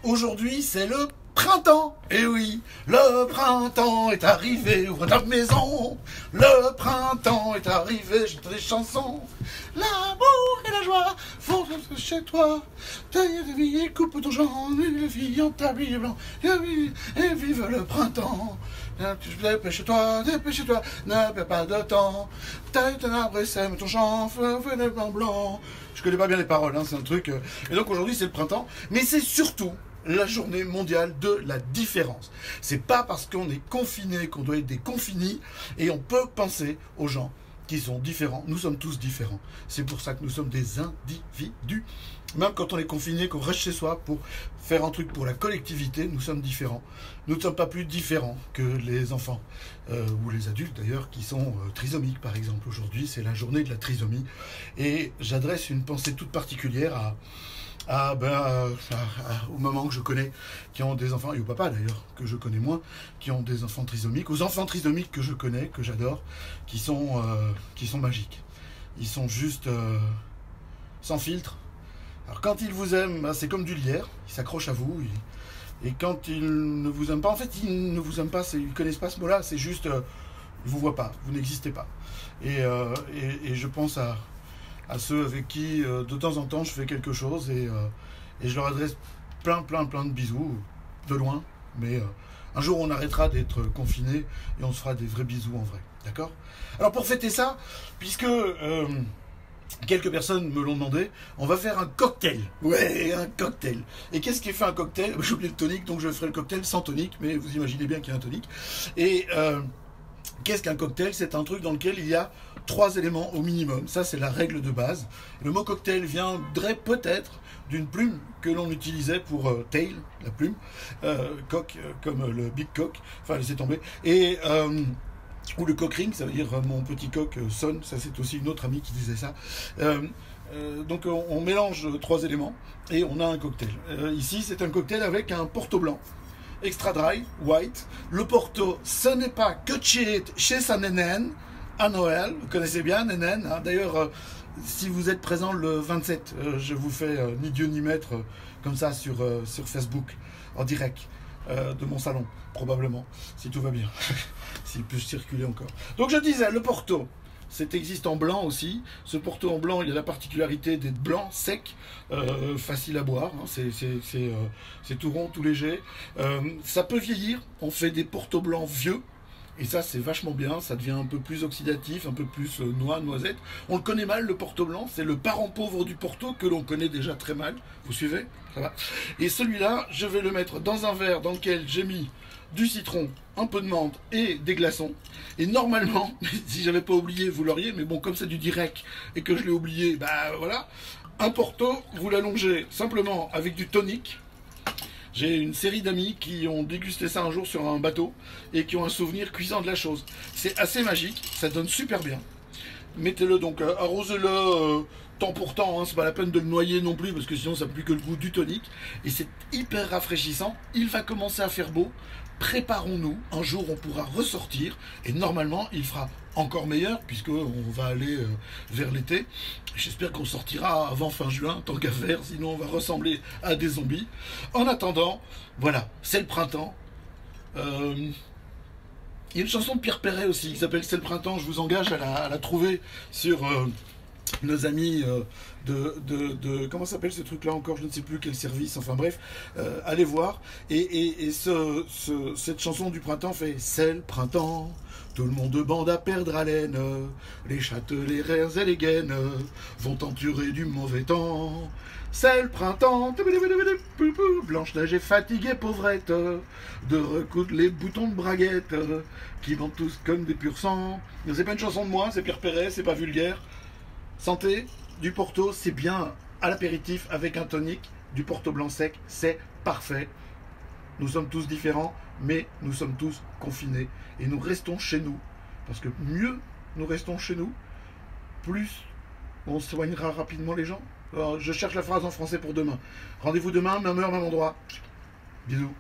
Aujourd'hui, c'est le printemps. Eh oui, le printemps est arrivé, ouvre ta maison. Le printemps est arrivé, chante des chansons. L'amour et la joie font chez toi. Taille de vie et coupe ton champ, une fille en tablier blanc. Et vive le printemps. Dépêche-toi, ne perds pas de temps. Taille ton arbre et sème ton champ, feu des blancs blancs. Je connais pas bien les paroles, hein, c'est un truc. Et donc aujourd'hui c'est le printemps, mais c'est surtout la journée mondiale de la différence. C'est pas parce qu'on est confiné qu'on doit être des confinés, et on peut penser aux gens qui sont différents. Nous sommes tous différents. C'est pour ça que nous sommes des individus. Même quand on est confiné, qu'on reste chez soi pour faire un truc pour la collectivité, nous sommes différents. Nous ne sommes pas plus différents que les enfants, ou les adultes d'ailleurs, qui sont trisomiques par exemple. Aujourd'hui, c'est la journée de la trisomie. Et j'adresse une pensée toute particulière aux mamans que je connais qui ont des enfants, et aux papas d'ailleurs, que je connais moins, qui ont des enfants trisomiques, aux enfants trisomiques que je connais, que j'adore, qui sont magiques. Ils sont juste sans filtre. Alors quand ils vous aiment, c'est comme du lierre, ils s'accrochent à vous, et quand ils ne vous aiment pas, en fait ils ne vous aiment pas, ils ne connaissent pas ce mot-là, c'est juste, ils ne vous voient pas, vous n'existez pas. Et je pense à ceux avec qui de temps en temps je fais quelque chose, et je leur adresse plein de bisous, de loin, mais un jour on arrêtera d'être confinés et on se fera des vrais bisous en vrai, d'accord? Alors pour fêter ça, puisque quelques personnes me l'ont demandé, on va faire un cocktail. Ouais, un cocktail. Et qu'est-ce qui fait un cocktail? J'ai oublié le tonique, donc je ferai le cocktail sans tonique, mais vous imaginez bien qu'il y a un tonique. Et qu'est-ce qu'un cocktail? C'est un truc dans lequel il y a 3 éléments au minimum. Ça, c'est la règle de base. Le mot cocktail viendrait peut-être d'une plume que l'on utilisait pour tail, la plume, coq, comme le big cock, enfin laissez tomber, et ou le cock ring, ça veut dire mon petit coq sonne, ça c'est aussi une autre amie qui disait ça. Donc on mélange 3 éléments et on a un cocktail. Ici, c'est un cocktail avec un Porto blanc. Extra dry, white. Le Porto, ce n'est pas que chez sa nénène à Noël. Vous connaissez bien nénène, hein. D'ailleurs, si vous êtes présent le 27, je vous fais ni Dieu ni maître comme ça sur Facebook, en direct de mon salon, probablement, si tout va bien, s'il peut circuler encore. Donc je disais, le Porto, c'est existe en blanc aussi. Ce Porto en blanc, il y a la particularité d'être blanc, sec, facile à boire, hein. C'est tout rond, tout léger. Ça peut vieillir, on fait des Porto blancs vieux, et ça c'est vachement bien, ça devient un peu plus oxydatif, un peu plus noix, noisette. On le connaît mal, le Porto blanc, c'est le parent pauvre du Porto que l'on connaît déjà très mal. Vous suivez? Ça va. Et celui-là, je vais le mettre dans un verre dans lequel j'ai mis du citron, un peu de menthe et des glaçons. Et normalement, si j'avais pas oublié, vous l'auriez, mais bon, comme c'est du direct et que je l'ai oublié, bah voilà. Un Porto, vous l'allongez simplement avec du tonic. J'ai une série d'amis qui ont dégusté ça un jour sur un bateau et qui ont un souvenir cuisant de la chose. C'est assez magique, ça donne super bien. Mettez-le donc, arrosez-le temps pour temps, hein, c'est pas la peine de le noyer non plus parce que sinon ça n'a plus que le goût du tonic. Et c'est hyper rafraîchissant, il va commencer à faire beau. Préparons-nous, un jour on pourra ressortir et normalement il fera encore meilleur puisqu'on va aller vers l'été. J'espère qu'on sortira avant fin juin, tant qu'à faire, sinon on va ressembler à des zombies. En attendant, voilà, c'est le printemps. Il y a une chanson de Pierre Perret aussi qui s'appelle C'est le printemps, je vous engage à la trouver sur nos amis comment s'appelle ce truc là encore, je ne sais plus quel service, enfin bref, allez voir. Et cette chanson du printemps fait c'est le printemps, tout le monde bande à perdre haleine, les chattes, les rairs et les gaines vont endurer du mauvais temps. C'est le printemps, Blanche-Neige est fatiguée, pauvrette, de recoudre les boutons de braguette, qui vendent tous comme des purs sangs. C'est pas une chanson de moi, c'est Pierre Perret, c'est pas vulgaire. Santé, du Porto, c'est bien à l'apéritif avec un tonic, du Porto blanc sec, c'est parfait. Nous sommes tous différents, mais nous sommes tous confinés. Et nous restons chez nous. Parce que mieux nous restons chez nous, plus on soignera rapidement les gens. Alors, je cherche la phrase en français pour demain. Rendez-vous demain, même heure, même endroit. Bisous.